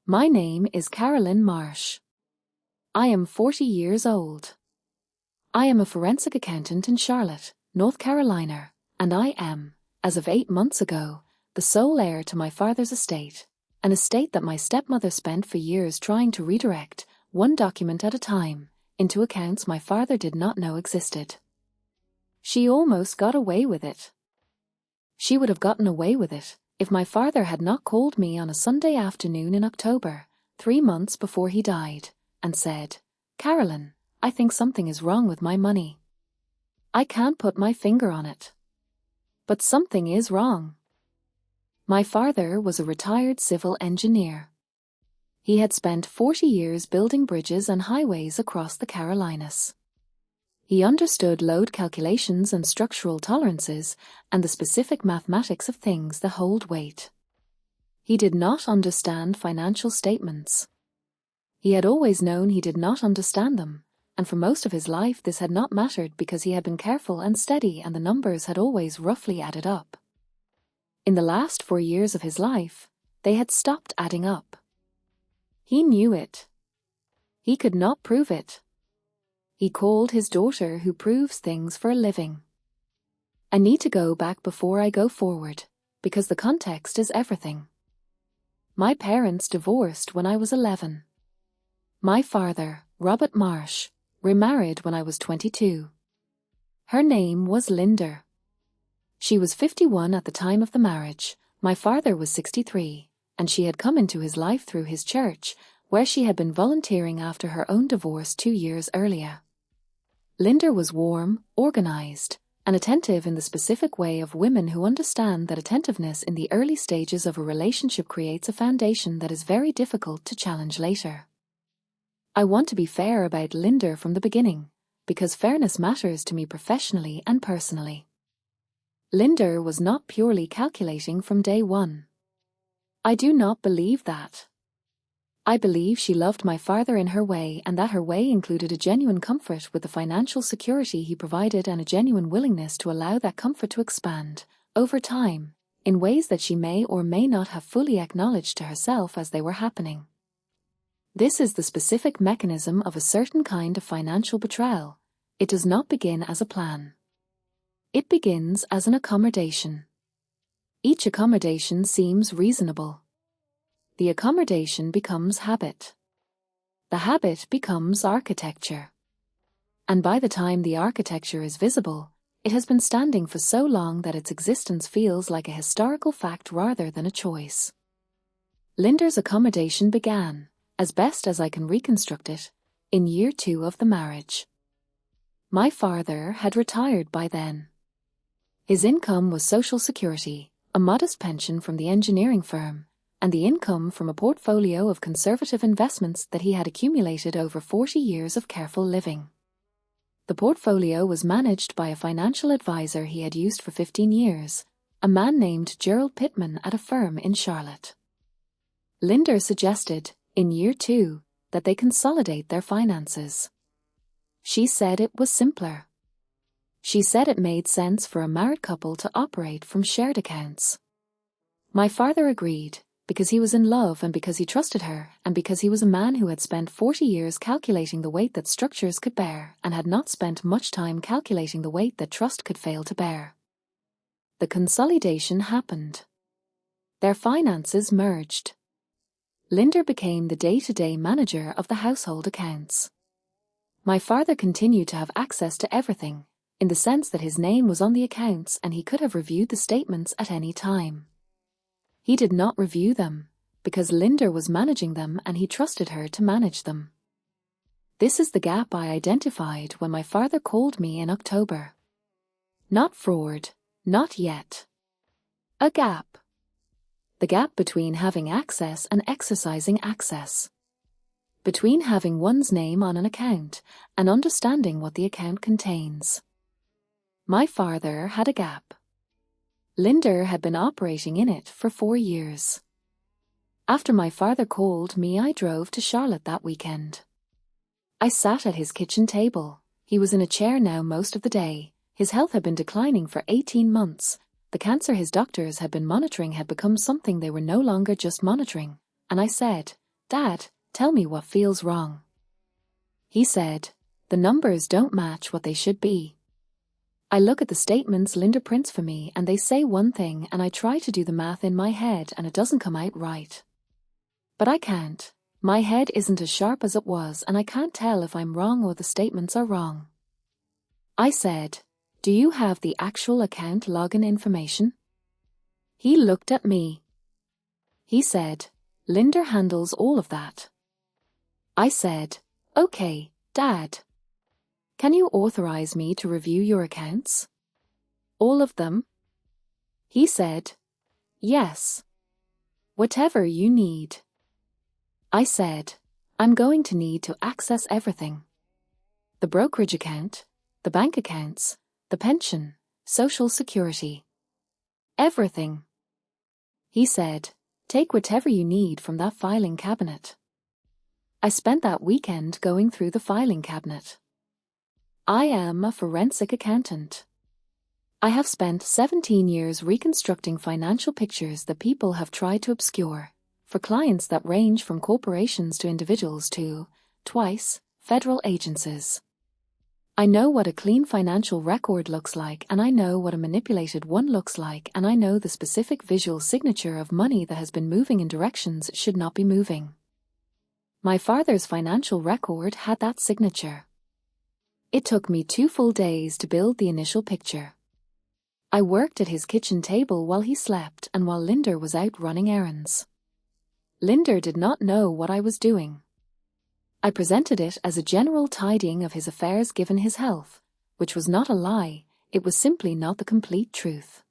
My name is Carolyn Marsh. I am 40 years old. I am a forensic accountant in Charlotte, North Carolina, and I am, as of 8 months ago, the sole heir to my father's estate, an estate that my stepmother spent for years trying to redirect, one document at a time, into accounts my father did not know existed. She almost got away with it. She would have gotten away with it if my father had not called me on a Sunday afternoon in October, 3 months before he died, and said, "Carolyn, I think something is wrong with my money. I can't put my finger on it. But something is wrong." My father was a retired civil engineer. He had spent 40 years building bridges and highways across the Carolinas. He understood load calculations and structural tolerances and the specific mathematics of things that hold weight. He did not understand financial statements. He had always known he did not understand them, and for most of his life this had not mattered because he had been careful and steady and the numbers had always roughly added up. In the last 4 years of his life, they had stopped adding up. He knew it. He could not prove it. He called his daughter who proves things for a living. I need to go back before I go forward, because the context is everything. My parents divorced when I was 11. My father, Robert Marsh, remarried when I was 22. Her name was Linda. She was 51 at the time of the marriage, my father was 63, and she had come into his life through his church, where she had been volunteering after her own divorce 2 years earlier. Linda was warm, organized, and attentive in the specific way of women who understand that attentiveness in the early stages of a relationship creates a foundation that is very difficult to challenge later. I want to be fair about Linda from the beginning, because fairness matters to me professionally and personally. Linda was not purely calculating from day one. I do not believe that. I believe she loved my father in her way and that her way included a genuine comfort with the financial security he provided and a genuine willingness to allow that comfort to expand, over time, in ways that she may or may not have fully acknowledged to herself as they were happening. This is the specific mechanism of a certain kind of financial betrayal. It does not begin as a plan. It begins as an accommodation. Each accommodation seems reasonable. The accommodation becomes habit. The habit becomes architecture. And by the time the architecture is visible, it has been standing for so long that its existence feels like a historical fact rather than a choice. Linda's accommodation began, as best as I can reconstruct it, in year 2 of the marriage. My father had retired by then. His income was Social Security, a modest pension from the engineering firm, and the income from a portfolio of conservative investments that he had accumulated over 40 years of careful living. The portfolio was managed by a financial advisor he had used for 15 years, a man named Gerald Pittman at a firm in Charlotte. Linda suggested, in year 2, that they consolidate their finances. She said it was simpler. She said it made sense for a married couple to operate from shared accounts. My father agreed, because he was in love and because he trusted her and because he was a man who had spent 40 years calculating the weight that structures could bear and had not spent much time calculating the weight that trust could fail to bear. The consolidation happened. Their finances merged. Linda became the day-to-day manager of the household accounts. My father continued to have access to everything, in the sense that his name was on the accounts and he could have reviewed the statements at any time. He did not review them, because Linda was managing them and he trusted her to manage them. This is the gap I identified when my father called me in October. Not fraud, not yet. A gap. The gap between having access and exercising access. Between having one's name on an account and understanding what the account contains. My father had a gap. Linda had been operating in it for 4 years. After my father called me, I drove to Charlotte that weekend. I sat at his kitchen table. He was in a chair now most of the day. His health had been declining for 18 months. The cancer his doctors had been monitoring had become something they were no longer just monitoring. And I said, "Dad, tell me what feels wrong." He said, "The numbers don't match what they should be." I look at the statements Linda prints for me and they say one thing and I try to do the math in my head and it doesn't come out right. But I can't. My head isn't as sharp as it was and I can't tell if I'm wrong or the statements are wrong. I said, "Do you have the actual account login information?" He looked at me. He said, "Linda handles all of that." I said, "Okay, Dad. Can you authorize me to review your accounts? All of them?" He said, "Yes. Whatever you need." I said, "I'm going to need to access everything. The brokerage account, the bank accounts, the pension, Social Security. Everything." He said, "Take whatever you need from that filing cabinet." I spent that weekend going through the filing cabinet. I am a forensic accountant. I have spent 17 years reconstructing financial pictures that people have tried to obscure, for clients that range from corporations to individuals to, twice, federal agencies. I know what a clean financial record looks like and I know what a manipulated one looks like and I know the specific visual signature of money that has been moving in directions it should not be moving. My father's financial record had that signature. It took me 2 full days to build the initial picture. I worked at his kitchen table while he slept and while Linda was out running errands. Linda did not know what I was doing. I presented it as a general tidying of his affairs given his health, which was not a lie, it was simply not the complete truth.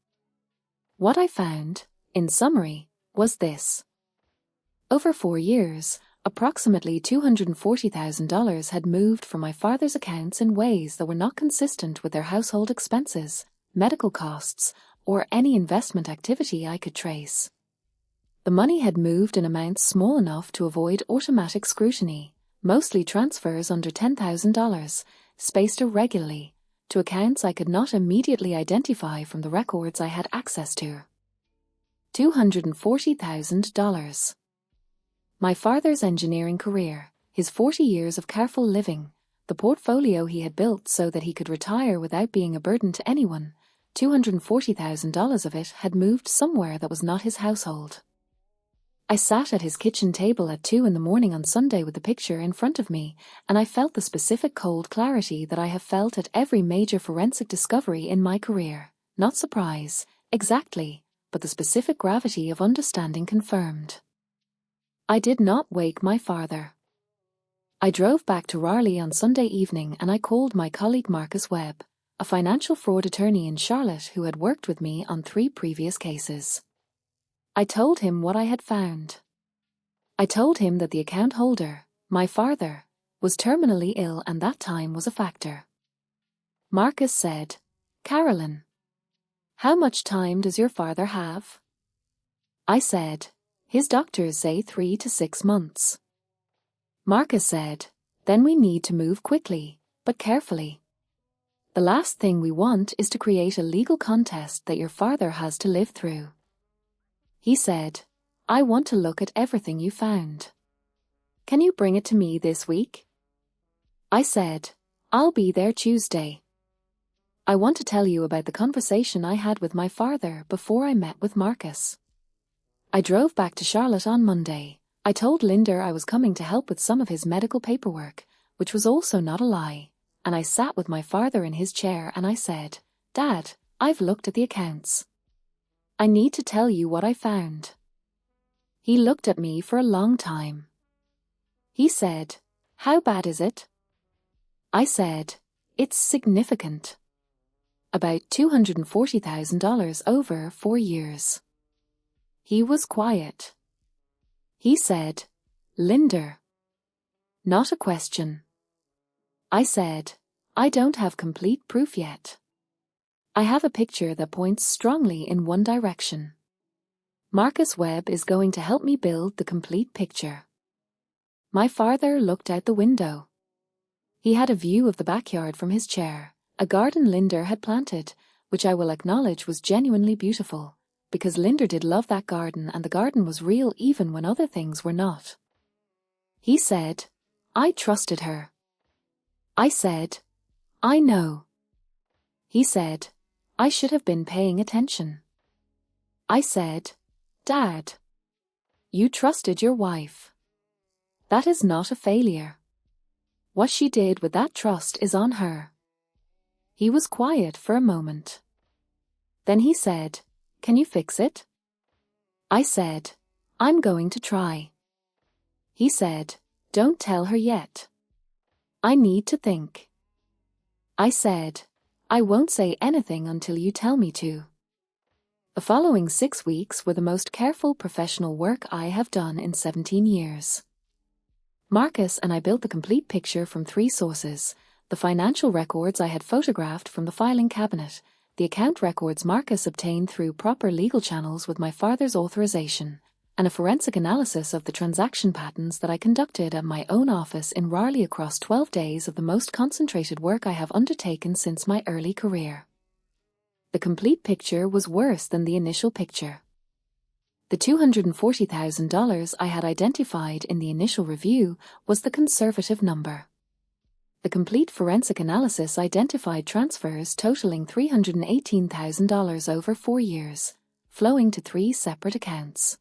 What I found, in summary, was this. Over 4 years, approximately $240,000 had moved from my father's accounts in ways that were not consistent with their household expenses, medical costs, or any investment activity I could trace. The money had moved in amounts small enough to avoid automatic scrutiny, mostly transfers under $10,000, spaced irregularly, to accounts I could not immediately identify from the records I had access to. $240,000. My father's engineering career, his 40 years of careful living, the portfolio he had built so that he could retire without being a burden to anyone, $240,000 of it had moved somewhere that was not his household. I sat at his kitchen table at 2 in the morning on Sunday with the picture in front of me, and I felt the specific cold clarity that I have felt at every major forensic discovery in my career. Not surprise, exactly, but the specific gravity of understanding confirmed. I did not wake my father. I drove back to Raleigh on Sunday evening and I called my colleague Marcus Webb, a financial fraud attorney in Charlotte who had worked with me on 3 previous cases. I told him what I had found. I told him that the account holder, my father, was terminally ill and that time was a factor. Marcus said, "Carolyn, how much time does your father have?" I said, "His doctors say 3 to 6 months. Marcus said, "Then we need to move quickly, but carefully. The last thing we want is to create a legal contest that your father has to live through." He said, "I want to look at everything you found. Can you bring it to me this week?" I said, "I'll be there Tuesday. I want to tell you about the conversation I had with my father before I met with Marcus." I drove back to Charlotte on Monday. I told Linda I was coming to help with some of his medical paperwork, which was also not a lie, and I sat with my father in his chair and I said, "Dad, I've looked at the accounts. I need to tell you what I found." He looked at me for a long time. He said, "How bad is it?" I said, "It's significant. About $240,000 over 4 years." He was quiet. He said, "Linda." Not a question. I said, "I don't have complete proof yet. I have a picture that points strongly in one direction. Marcus Webb is going to help me build the complete picture." My father looked out the window. He had a view of the backyard from his chair, a garden Linda had planted, which I will acknowledge was genuinely beautiful, because Linda did love that garden and the garden was real even when other things were not. He said, I trusted her. I said, I know. He said, I should have been paying attention. I said, Dad, you trusted your wife. That is not a failure. What she did with that trust is on her. He was quiet for a moment. Then he said, Can you fix it? I said, I'm going to try. He said, Don't tell her yet. I need to think. I said, I won't say anything until you tell me to. The following 6 weeks were the most careful professional work I have done in 17 years. Marcus and I built the complete picture from 3 sources: the financial records I had photographed from the filing cabinet, the account records Marcus obtained through proper legal channels with my father's authorization, and a forensic analysis of the transaction patterns that I conducted at my own office in Raleigh across 12 days of the most concentrated work I have undertaken since my early career. The complete picture was worse than the initial picture. The $240,000 I had identified in the initial review was the conservative number. The complete forensic analysis identified transfers totaling $318,000 over 4 years, flowing to 3 separate accounts.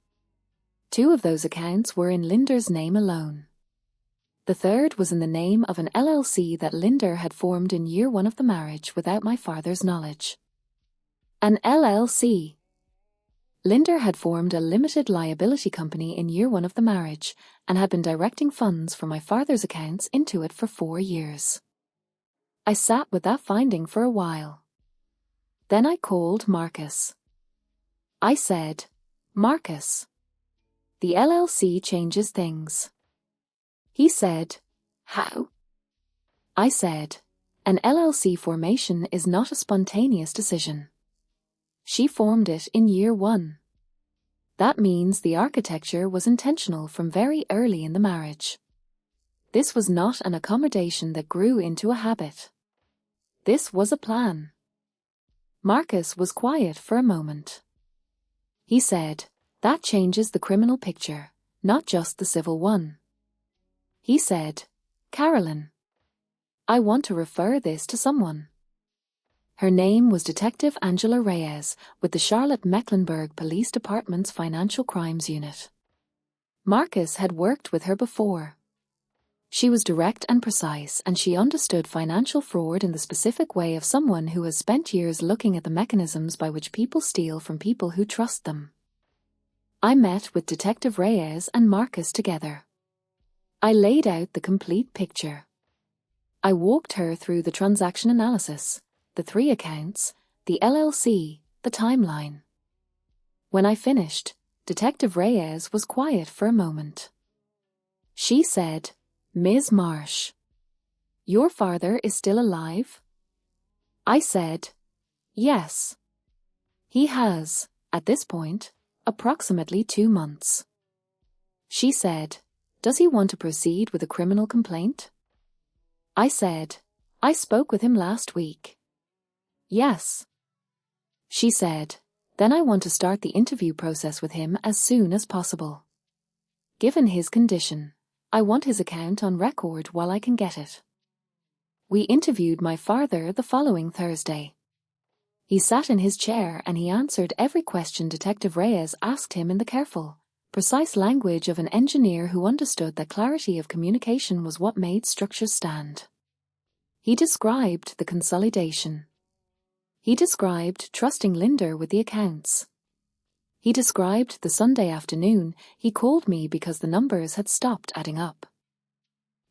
2 of those accounts were in Linder's name alone. The third was in the name of an LLC that Linder had formed in year 1 of the marriage without my father's knowledge. An LLC. Linder had formed a limited liability company in year 1 of the marriage and had been directing funds from my father's accounts into it for 4 years. I sat with that finding for a while. Then I called Marcus. I said, Marcus, the LLC changes things. He said, How? I said, An LLC formation is not a spontaneous decision. She formed it in year 1. That means the architecture was intentional from very early in the marriage. This was not an accommodation that grew into a habit. This was a plan. Marcus was quiet for a moment. He said, That changes the criminal picture, not just the civil one. He said, Carolyn, I want to refer this to someone. Her name was Detective Angela Reyes with the Charlotte-Mecklenburg Police Department's Financial Crimes Unit. Marcus had worked with her before. She was direct and precise, and she understood financial fraud in the specific way of someone who has spent years looking at the mechanisms by which people steal from people who trust them. I met with Detective Reyes and Marcus together. I laid out the complete picture. I walked her through the transaction analysis, the 3 accounts, the LLC, the timeline. When I finished, Detective Reyes was quiet for a moment. She said, Ms. Marsh, your father is still alive? I said, Yes. He has, at this point, approximately 2 months. She said, Does he want to proceed with a criminal complaint? I said, I spoke with him last week. Yes. She said, Then I want to start the interview process with him as soon as possible. Given his condition, I want his account on record while I can get it. We interviewed my father the following Thursday. He sat in his chair and he answered every question Detective Reyes asked him in the careful, precise language of an engineer who understood that clarity of communication was what made structures stand. He described the consolidation. He described trusting Linder with the accounts. He described the Sunday afternoon he called me because the numbers had stopped adding up.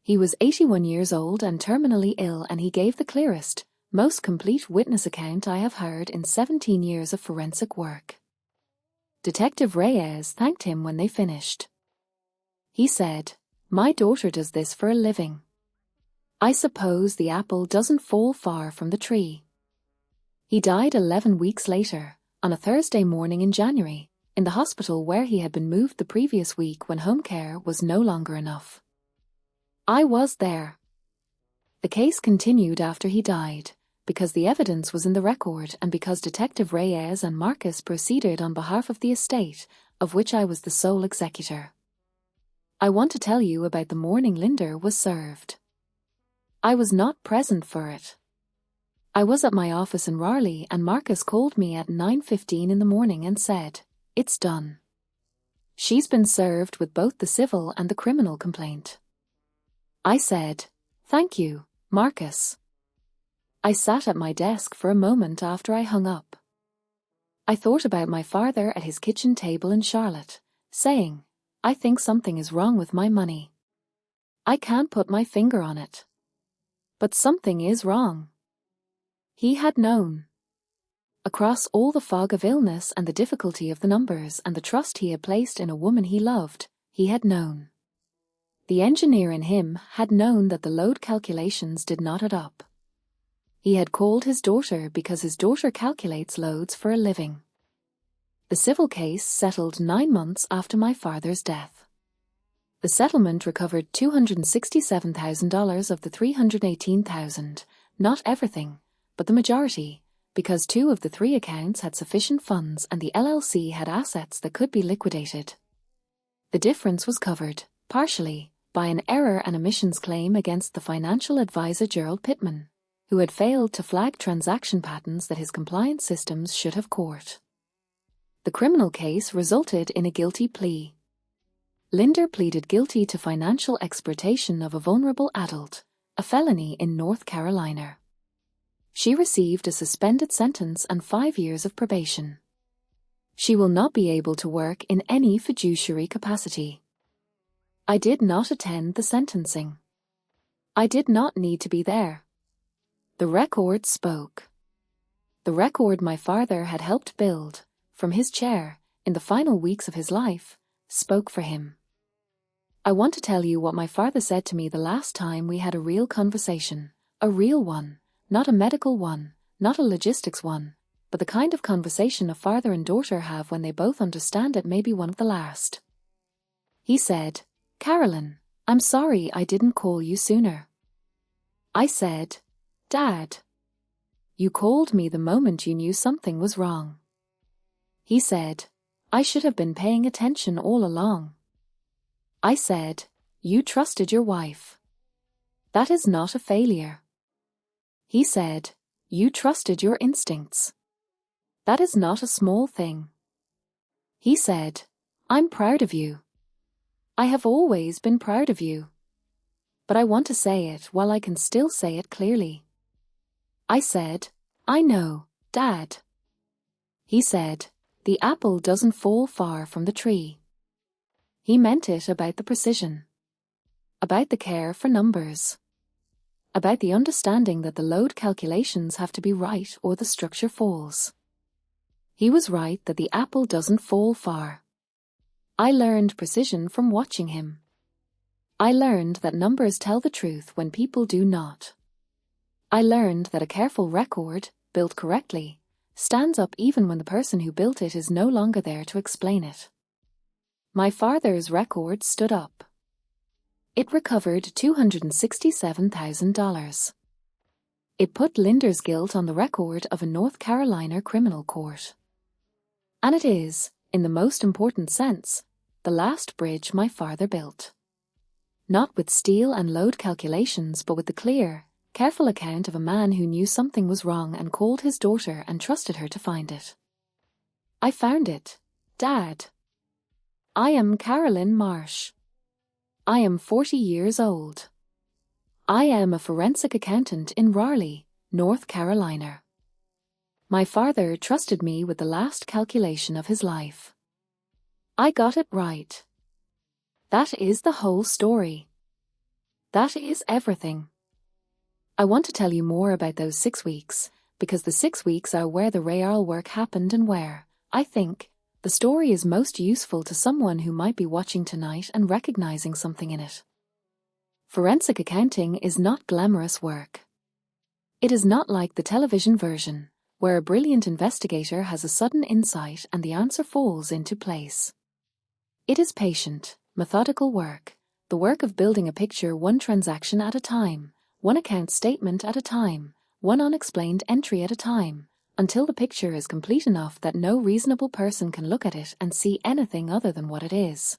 He was 81 years old and terminally ill, and he gave the clearest, most complete witness account I have heard in 17 years of forensic work. Detective Reyes thanked him when they finished. He said, My daughter does this for a living. I suppose the apple doesn't fall far from the tree. He died 11 weeks later, on a Thursday morning in January, in the hospital where he had been moved the previous week when home care was no longer enough. I was there. The case continued after he died, because the evidence was in the record and because Detective Reyes and Marcus proceeded on behalf of the estate, of which I was the sole executor. I want to tell you about the morning Linder was served. I was not present for it. I was at my office in Raleigh and Marcus called me at 9:15 in the morning and said, "It's done. She's been served with both the civil and the criminal complaint." I said, "Thank you, Marcus." I sat at my desk for a moment after I hung up. I thought about my father at his kitchen table in Charlotte, saying, "I think something is wrong with my money. I can't put my finger on it. But something is wrong." He had known. Across all the fog of illness and the difficulty of the numbers and the trust he had placed in a woman he loved, he had known. The engineer in him had known that the load calculations did not add up. He had called his daughter because his daughter calculates loads for a living. The civil case settled 9 months after my father's death. The settlement recovered $267,000 of the $318,000, not everything, but the majority, because 2 of the 3 accounts had sufficient funds and the LLC had assets that could be liquidated. The difference was covered, partially, by an error and omissions claim against the financial advisor Gerald Pittman, who had failed to flag transaction patterns that his compliance systems should have caught. The criminal case resulted in a guilty plea. Linder pleaded guilty to financial exploitation of a vulnerable adult, a felony in North Carolina. She received a suspended sentence and 5 years of probation. She will not be able to work in any fiduciary capacity. I did not attend the sentencing. I did not need to be there. The record spoke. The record my father had helped build, from his chair, in the final weeks of his life, spoke for him. I want to tell you what my father said to me the last time we had a real conversation, a real one. Not a medical one, not a logistics one, but the kind of conversation a father and daughter have when they both understand it may be one of the last. He said, "Carolyn, I'm sorry I didn't call you sooner." I said, "Dad, you called me the moment you knew something was wrong." He said, "I should have been paying attention all along." I said, "You trusted your wife. That is not a failure." He said, "You trusted your instincts. That is not a small thing." He said, "I'm proud of you. I have always been proud of you. But I want to say it while I can still say it clearly." I said, "I know, Dad." He said, "The apple doesn't fall far from the tree." He meant it about the precision, about the care for numbers, about the understanding that the load calculations have to be right or the structure falls. He was right that the apple doesn't fall far. I learned precision from watching him. I learned that numbers tell the truth when people do not. I learned that a careful record, built correctly, stands up even when the person who built it is no longer there to explain it. My father's record stood up. It recovered $267,000. It put Linder's guilt on the record of a North Carolina criminal court. And it is, in the most important sense, the last bridge my father built. Not with steel and load calculations, but with the clear, careful account of a man who knew something was wrong and called his daughter and trusted her to find it. I found it, Dad. I am Carolyn Marsh. I am 40 years old. I am a forensic accountant in Raleigh, North Carolina. My father trusted me with the last calculation of his life. I got it right. That is the whole story. That is everything. I want to tell you more about those 6 weeks, because the 6 weeks are where the real work happened and where, I think, the story is most useful to someone who might be watching tonight and recognizing something in it. Forensic accounting is not glamorous work. It is not like the television version, where a brilliant investigator has a sudden insight and the answer falls into place. It is patient, methodical work, the work of building a picture one transaction at a time, one account statement at a time, one unexplained entry at a time, until the picture is complete enough that no reasonable person can look at it and see anything other than what it is.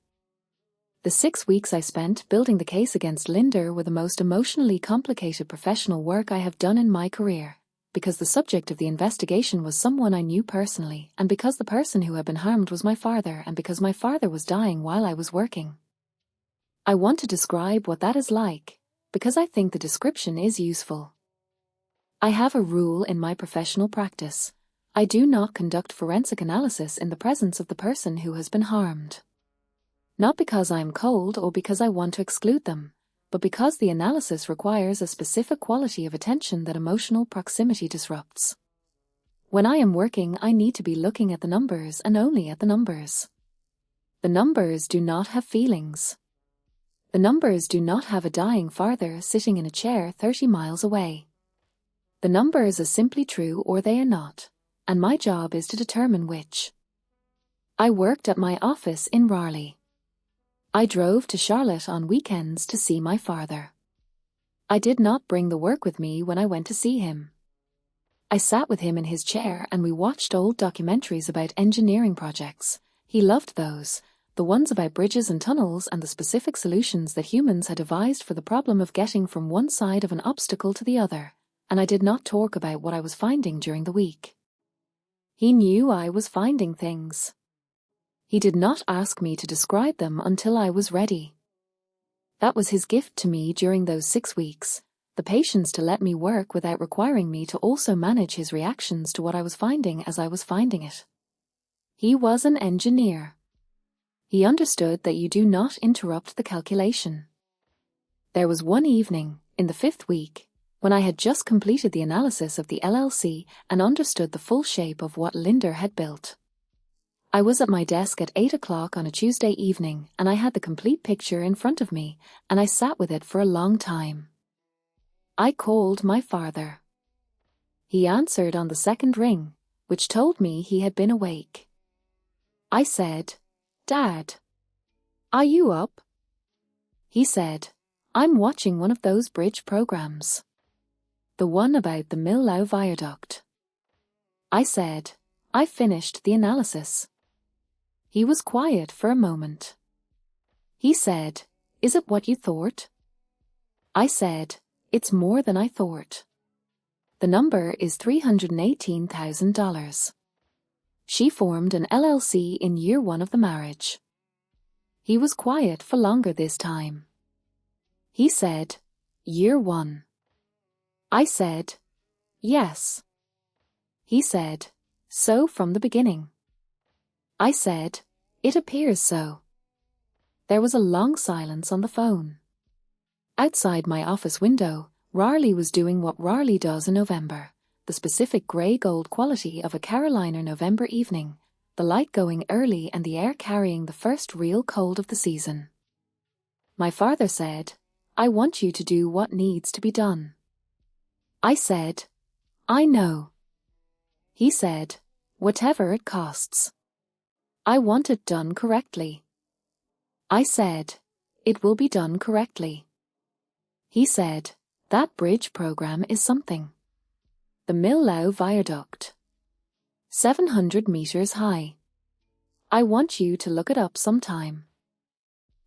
The 6 weeks I spent building the case against Linda were the most emotionally complicated professional work I have done in my career, because the subject of the investigation was someone I knew personally, and because the person who had been harmed was my father, and because my father was dying while I was working. I want to describe what that is like, because I think the description is useful. I have a rule in my professional practice. I do not conduct forensic analysis in the presence of the person who has been harmed. Not because I am cold or because I want to exclude them, but because the analysis requires a specific quality of attention that emotional proximity disrupts. When I am working, I need to be looking at the numbers and only at the numbers. The numbers do not have feelings. The numbers do not have a dying father sitting in a chair 30 miles away. The numbers are simply true or they are not, and my job is to determine which. I worked at my office in Raleigh. I drove to Charlotte on weekends to see my father. I did not bring the work with me when I went to see him. I sat with him in his chair and we watched old documentaries about engineering projects. He loved those, the ones about bridges and tunnels and the specific solutions that humans had devised for the problem of getting from one side of an obstacle to the other, and I did not talk about what I was finding during the week. He knew I was finding things. He did not ask me to describe them until I was ready. That was his gift to me during those 6 weeks, the patience to let me work without requiring me to also manage his reactions to what I was finding as I was finding it. He was an engineer. He understood that you do not interrupt the calculation. There was one evening, in the 5th week, when I had just completed the analysis of the LLC and understood the full shape of what Linda had built. I was at my desk at 8 o'clock on a Tuesday evening, and I had the complete picture in front of me, and I sat with it for a long time. I called my father. He answered on the 2nd ring, which told me he had been awake. I said, "Dad, are you up?" He said, "I'm watching one of those bridge programs. The one about the Millau Viaduct." I said, "I finished the analysis." He was quiet for a moment. He said, "Is it what you thought?" I said, "It's more than I thought. The number is $318,000. She formed an LLC in year 1 of the marriage." He was quiet for longer this time. He said, "Year 1. I said, "Yes." He said, "So from the beginning?" I said, "It appears so." There was a long silence on the phone. Outside my office window, Raleigh was doing what Raleigh does in November, the specific grey-gold quality of a Carolina November evening, the light going early and the air carrying the first real cold of the season. My father said, "I want you to do what needs to be done." I said, "I know." He said, "Whatever it costs. I want it done correctly." I said, "It will be done correctly." He said, "That bridge program is something. The Millau Viaduct. 700 meters high. I want you to look it up sometime."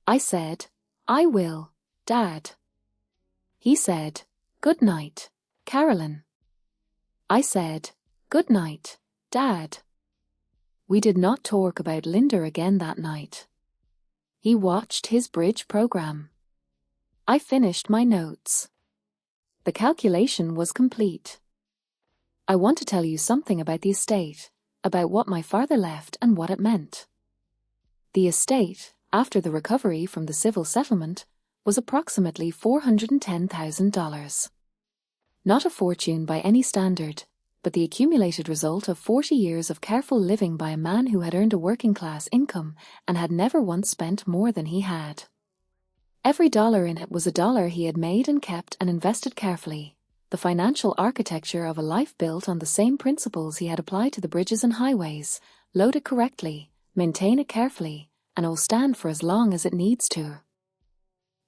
I said, "I will, Dad." He said, "Good night, Carolyn." I said, "Good night, Dad." We did not talk about Linda again that night. He watched his bridge program. I finished my notes. The calculation was complete. I want to tell you something about the estate, about what my father left and what it meant. The estate, after the recovery from the civil settlement, was approximately $410,000. Not a fortune by any standard, but the accumulated result of 40 years of careful living by a man who had earned a working-class income and had never once spent more than he had. Every dollar in it was a dollar he had made and kept and invested carefully, the financial architecture of a life built on the same principles he had applied to the bridges and highways: load it correctly, maintain it carefully, and it will stand for as long as it needs to.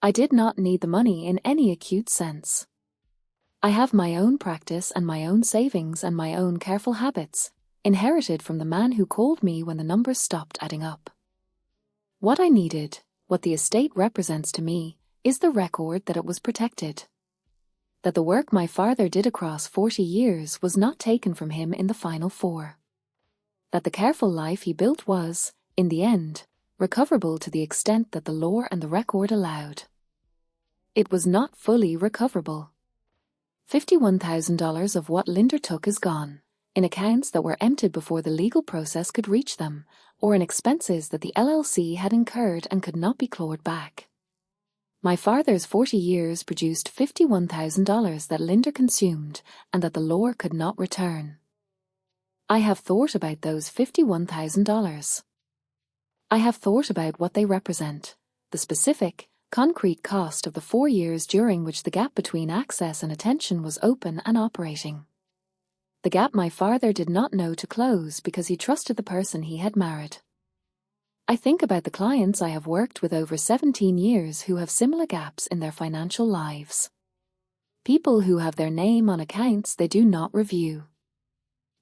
I did not need the money in any acute sense. I have my own practice and my own savings and my own careful habits, inherited from the man who called me when the numbers stopped adding up. What I needed What the estate represents to me is the record that it was protected. That the work my father did across 40 years was not taken from him in the final 4. That the careful life he built was, in the end, recoverable to the extent that the law and the record allowed. It was not fully recoverable. $51,000 of what Linder took is gone, in accounts that were emptied before the legal process could reach them, or in expenses that the LLC had incurred and could not be clawed back. My father's 40 years produced $51,000 that Linder consumed and that the law could not return. I have thought about those $51,000. I have thought about what they represent, the specific, concrete cost of the 4 years during which the gap between access and attention was open and operating. The gap my father did not know to close because he trusted the person he had married. I think about the clients I have worked with over 17 years who have similar gaps in their financial lives. People who have their name on accounts they do not review.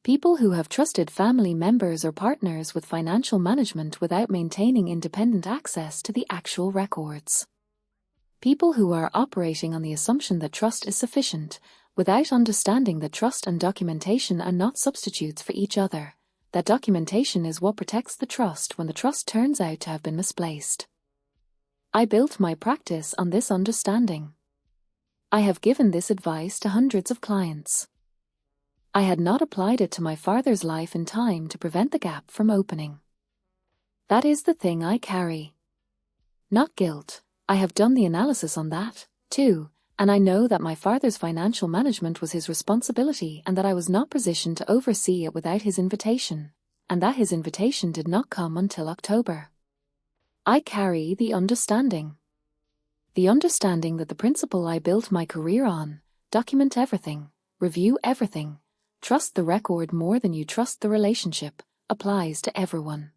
People who have trusted family members or partners with financial management without maintaining independent access to the actual records. People who are operating on the assumption that trust is sufficient, without understanding that trust and documentation are not substitutes for each other, that documentation is what protects the trust when the trust turns out to have been misplaced. I built my practice on this understanding. I have given this advice to hundreds of clients. I had not applied it to my father's life in time to prevent the gap from opening. That is the thing I carry. Not guilt. I have done the analysis on that, too, and I know that my father's financial management was his responsibility and that I was not positioned to oversee it without his invitation, and that his invitation did not come until October. I carry the understanding. The understanding that the principle I built my career on, document everything, review everything, trust the record more than you trust the relationship, applies to everyone.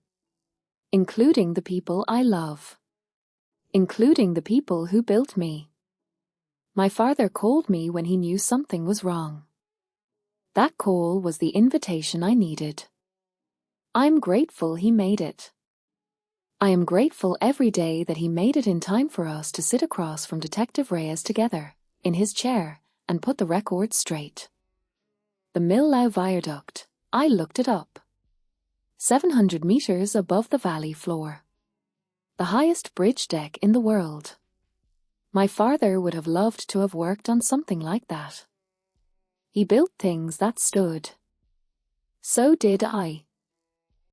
Including the people I love. Including the people who built me. My father called me when he knew something was wrong. That call was the invitation I needed. I'm grateful he made it. I am grateful every day that he made it in time for us to sit across from Detective Reyes together, in his chair, and put the record straight. The Millau Viaduct, I looked it up. 700 meters above the valley floor. The highest bridge deck in the world. My father would have loved to have worked on something like that. He built things that stood. So did I.